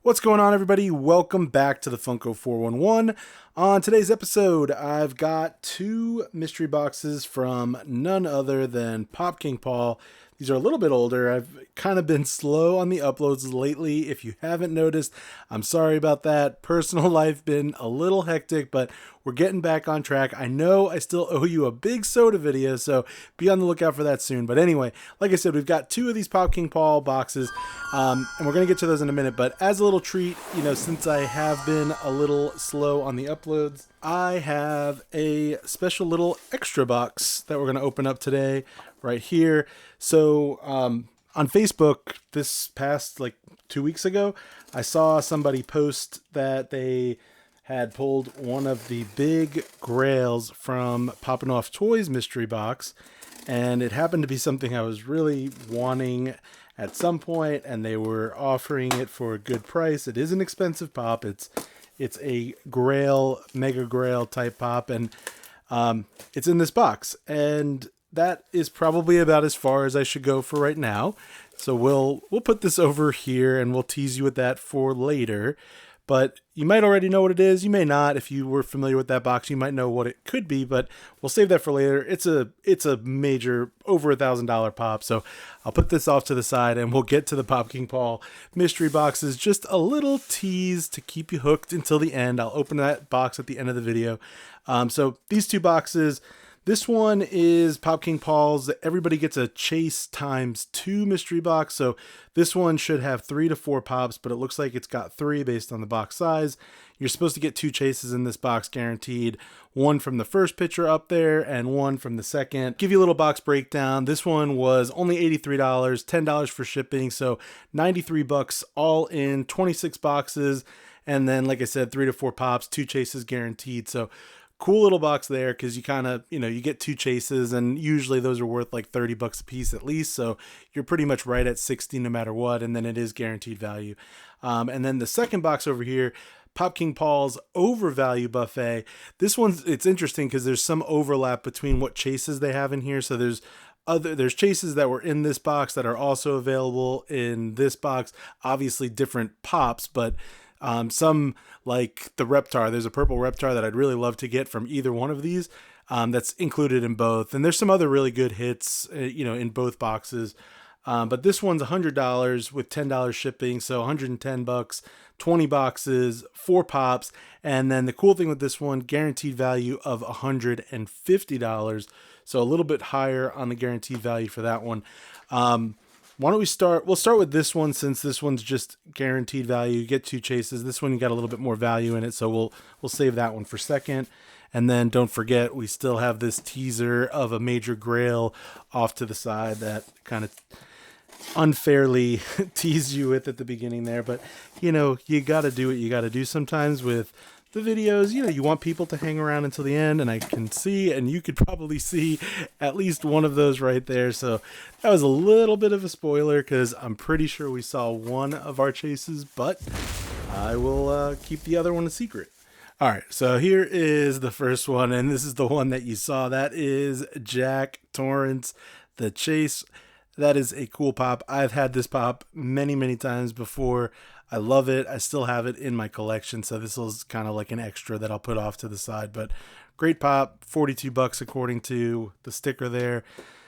What's going on, everybody? Welcome back to the Funko 411. On today's episode, I've got two mystery boxes from none other than Pop King Paul. These are a little bit older. I've kind of been slow on the uploads lately. If you haven't noticed, I'm sorry about that. Personal life been a little hectic, but we're getting back on track. I know I still owe you a big soda video, so be on the lookout for that soon. But anyway, like I said, we've got two of these Pop King Paul boxes, and we're going to get to those in a minute. But as a little treat, since I have been a little slow on the uploads, I have a special little extra box that we're going to open up today right here. So on Facebook this past 2 weeks ago, I saw somebody post that they had pulled one of the big grails from Poppin' Off Toys mystery box, and it happened to be something I was really wanting at some point, and they were offering it for a good price. It is an expensive pop. It's a Grail, Mega Grail type pop, and it's in this box, and that is probably about as far as I should go for right now. So we'll put this over here and we'll tease you with that for later. But you might already know what it is. You may not. If you were familiar with that box, you might know what it could be, but we'll save that for later. It's a major over $1,000 pop. So I'll put this off to the side and we'll get to the Pop King Paul mystery boxes. Just a little tease to keep you hooked until the end. I'll open that box at the end of the video. So these two boxes. This one is Pop King Paul's Everybody Gets a Chase ×2 mystery box. So this one should have 3 to 4 pops, but it looks like it's got 3 based on the box size. You're supposed to get 2 chases in this box guaranteed. One from the first picture up there and one from the second. Give you a little box breakdown. This one was only $83, $10 for shipping. So $93 all in, 26 boxes. And then, like I said, 3 to 4 pops, 2 chases guaranteed. So cool little box there, because you kind of, you get 2 chases, and usually those are worth like $30 a piece at least. So you're pretty much right at 60 no matter what, and then it is guaranteed value. And then the second box over here, Pop King Paul's Overvalue Buffet. This one's, it's interesting because there's some overlap between what chases they have in here. So there's chases that were in this box that are also available in this box. Obviously different pops, but some, like the Reptar, there's a purple Reptar that I'd really love to get from either one of these. That's included in both. And there's some other really good hits, in both boxes. But this one's $100 with $10 shipping. So $110, 20 boxes, 4 pops. And then the cool thing with this one, guaranteed value of $150. So a little bit higher on the guaranteed value for that one. Why don't we start? We'll start with this one, since this one's just guaranteed value. You get 2 chases. This one, you got a little bit more value in it. So we'll save that one for second. And then don't forget, we still have this teaser of a major grail off to the side that kind of unfairly teased you with at the beginning there. But, you got to do what you got to do sometimes with the videos. You want people to hang around until the end, and I can see, and you could probably see at least one of those right there. So that was a little bit of a spoiler, because I'm pretty sure we saw one of our chases, but I will keep the other one a secret. All right, so here is the first one, and this is the one that you saw. That is Jack Torrance, the chase. That is a cool pop. I've had this pop many, many times before. I love it. I still have it in my collection, so this is kind of like an extra that I'll put off to the side. But great pop, $42 according to the sticker there.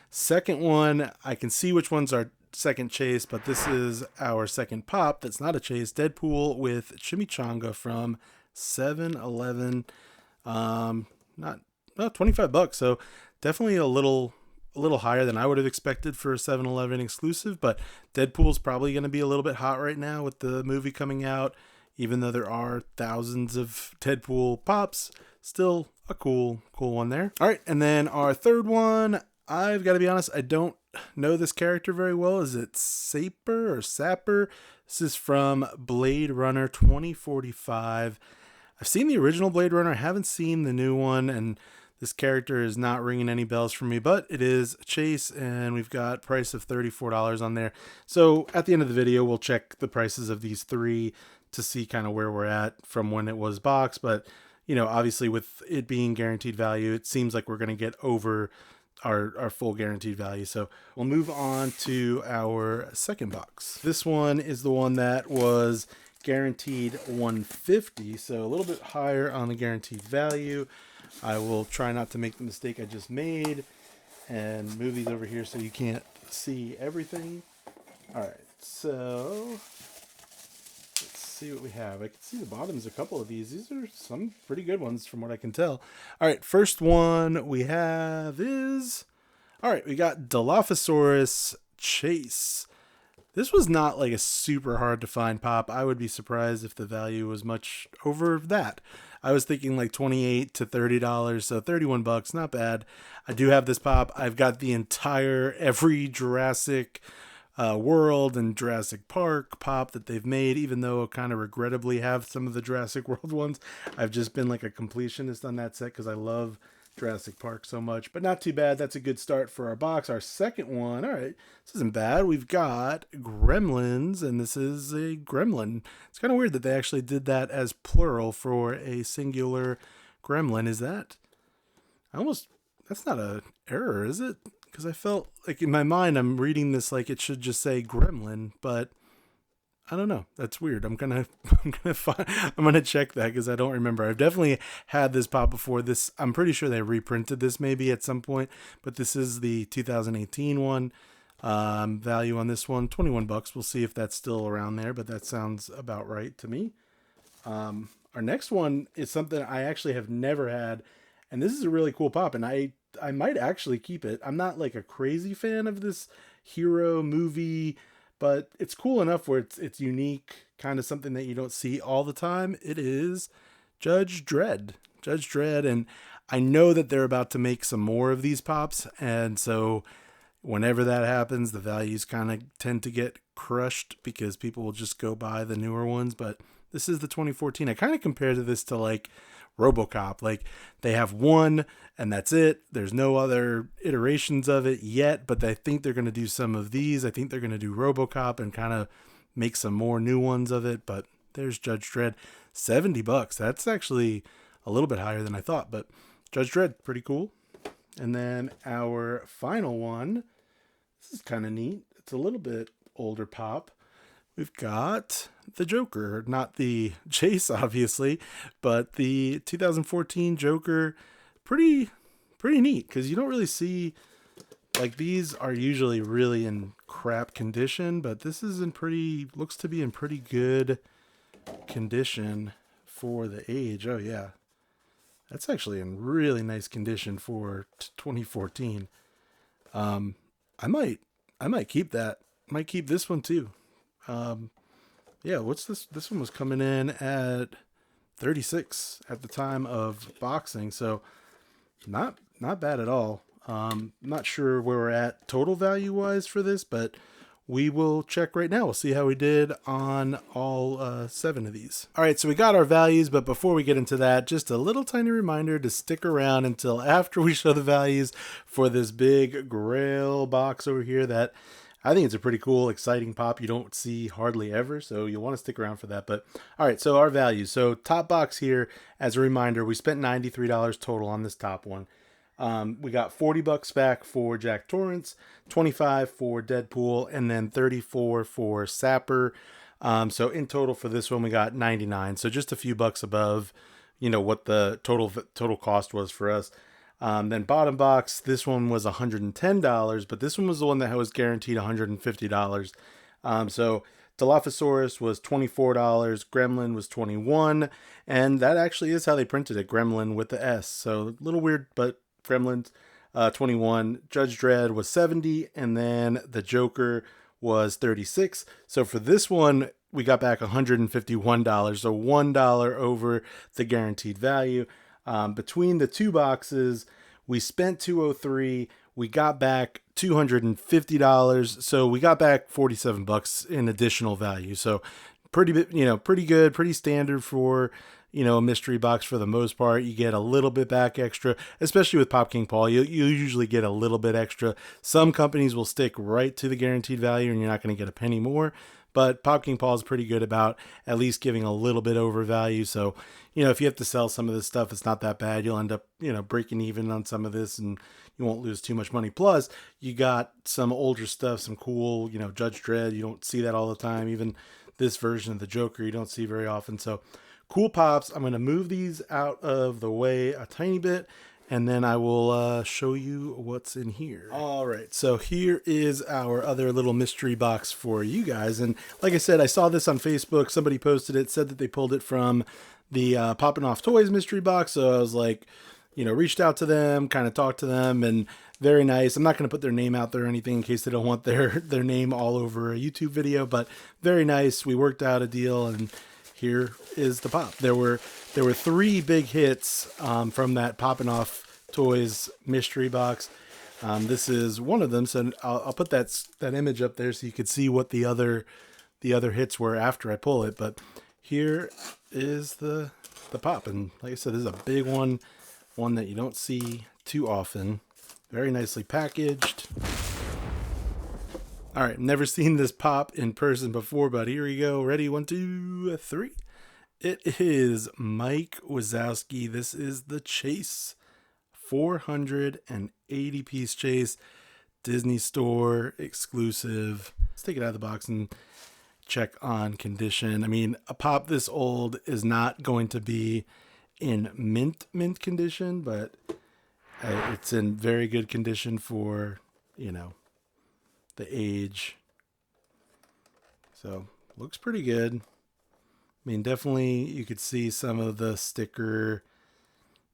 Second one, I can see which one's our second chase, but this is our second pop that's not a chase. Deadpool with Chimichanga from 7-Eleven. Not $25, so definitely a little higher than I would have expected for a 7-Eleven exclusive, but Deadpool's probably going to be a little bit hot right now with the movie coming out. Even though there are thousands of Deadpool pops, still a cool one there. All right, and then our third one, I've got to be honest, I don't know this character very well. Is it Saper or Sapper? This is from Blade Runner 2045. I've seen the original Blade Runner. I haven't seen the new one, and this character is not ringing any bells for me, but it is a chase, and we've got price of $34 on there. So at the end of the video, we'll check the prices of these 3 to see kind of where we're at from when it was boxed. But, obviously with it being guaranteed value, it seems like we're going to get over our full guaranteed value. So we'll move on to our second box. This one is the one that was guaranteed 150, so a little bit higher on the guaranteed value. I will try not to make the mistake I just made and move these over here so you can't see everything. All right, so let's see what we have. I can see the bottoms a couple of these. These are some pretty good ones from what I can tell. All right, first one we have is, all right, we got Dilophosaurus Chase. This was not like a super hard to find pop. I would be surprised if the value was much over that. I was thinking like $28 to $30, so $31, not bad. I do have this pop. I've got the entire every Jurassic World and Jurassic Park pop that they've made, even though I kind of regrettably have some of the Jurassic World ones. I've just been like a completionist on that set because I love Jurassic Park so much, but not too bad. That's a good start for our box. Our second one, all right, this isn't bad. We've got Gremlins, and this is a gremlin. It's kind of weird that they actually did that as plural for a singular gremlin. Is that that's not a error, is it? Because I felt like in my mind I'm reading this like it should just say gremlin, but I don't know. That's weird. I'm gonna check that because I don't remember. I've definitely had this pop before. This, I'm pretty sure they reprinted this maybe at some point, but this is the 2018 one. Value on this one, $21. We'll see if that's still around there, but that sounds about right to me. Our next one is something I actually have never had, and this is a really cool pop, and I might actually keep it. I'm not like a crazy fan of this hero movie, but it's cool enough where it's unique, kind of something that you don't see all the time. It is Judge Dredd. And I know that they're about to make some more of these pops, and so whenever that happens, the values kind of tend to get crushed because people will just go buy the newer ones. But this is the 2014. I kind of compare to this to like RoboCop. Like they have one and that's it. There's no other iterations of it yet, but I think they're going to do some of these. I think they're going to do RoboCop and kind of make some more new ones of it. But there's Judge Dredd, $70. That's actually a little bit higher than I thought, but Judge Dredd, pretty cool. And then our final one, this is kind of neat. It's a little bit older pop. We've got the Joker, not the Chase, obviously, but the 2014 Joker. Pretty neat because you don't really see, like, these are usually really in crap condition, but this is looks to be in pretty good condition for the age. Oh yeah, that's actually in really nice condition for 2014. I might keep that. Might keep this one too. Yeah, what's this? This one was coming in at 36 at the time of boxing, so not bad at all. Not sure where we're at total value wise for this, but we will check right now. We'll see how we did on all 7 of these. All right, so we got our values, but before we get into that, just a little tiny reminder to stick around until after we show the values for this big Grail box over here that I think it's a pretty cool, exciting pop you don't see hardly ever, so you'll want to stick around for that. But all right, so our values. So top box here, as a reminder, we spent $93 total on this top one. We got $40 back for Jack Torrance, $25 for Deadpool, and then $34 for Sapper. So in total for this one, we got $99. So just a few bucks above, what the total cost was for us. Then bottom box, this one was $110, but this one was the one that was guaranteed $150. So Dilophosaurus was $24, Gremlin was $21, and that actually is how they printed it, Gremlin with the S. So a little weird, but Gremlins, 21. Judge Dredd was $70, and then the Joker was $36. So for this one, we got back $151, so $1 over the guaranteed value. Between the two boxes, we spent $203. We got back $250. So we got back $47 in additional value. So pretty good, pretty standard for, a mystery box for the most part. You get a little bit back extra, especially with Pop King Paul. You usually get a little bit extra. Some companies will stick right to the guaranteed value and you're not going to get a penny more. But Pop King Paul is pretty good about at least giving a little bit over value. So, if you have to sell some of this stuff, it's not that bad. You'll end up, breaking even on some of this and you won't lose too much money. Plus, you got some older stuff, some cool, Judge Dredd. You don't see that all the time. Even this version of the Joker you don't see very often. So cool pops. I'm going to move these out of the way a tiny bit, and then I will show you what's in here. All right, so here is our other little mystery box for you guys. And like I said, I saw this on Facebook. Somebody posted it, said that they pulled it from the Popping Off Toys mystery box. So I was like, you know, reached out to them, kind of talked to them, and very nice. I'm not going to put their name out there or anything in case they don't want their name all over a YouTube video, but very nice. We worked out a deal, and here is the pop. There were 3 big hits from that Popping Off Toys mystery box. This is one of them, so I'll put that image up there so you could see what the other hits were after I pull it. But here is the pop, and like I said, this is a big one that you don't see too often. Very nicely packaged. All right, never seen this pop in person before, but here we go. Ready? 1, 2, 3. It is Mike Wazowski. This is the Chase 480 piece Chase, Disney Store exclusive. Let's take it out of the box and check on condition. I mean, a pop this old is not going to be in mint condition, but it's in very good condition for, you know, the age. So looks pretty good. I mean, definitely you could see some of the sticker,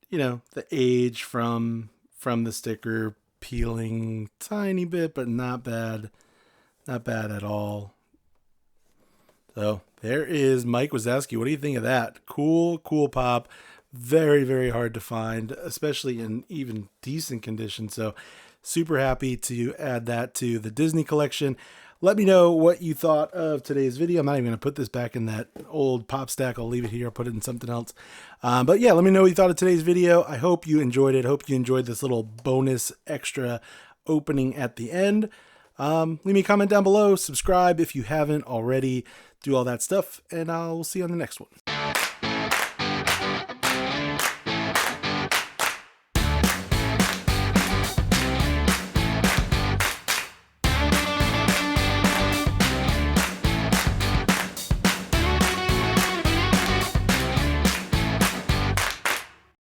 you know, the age from the sticker peeling tiny bit, but not bad at all. So there is Mike Wazowski. What do you think of that? Cool pop. Very, very hard to find, especially in even decent condition. So super happy to add that to the Disney collection. Let me know what you thought of today's video. I'm not even going to put this back in that old pop stack. I'll leave it here. I'll put it in something else. But yeah, let me know what you thought of today's video. I hope you enjoyed it. Hope you enjoyed this little bonus extra opening at the end. Leave me a comment down below. Subscribe if you haven't already. Do all that stuff, and I'll see you on the next one.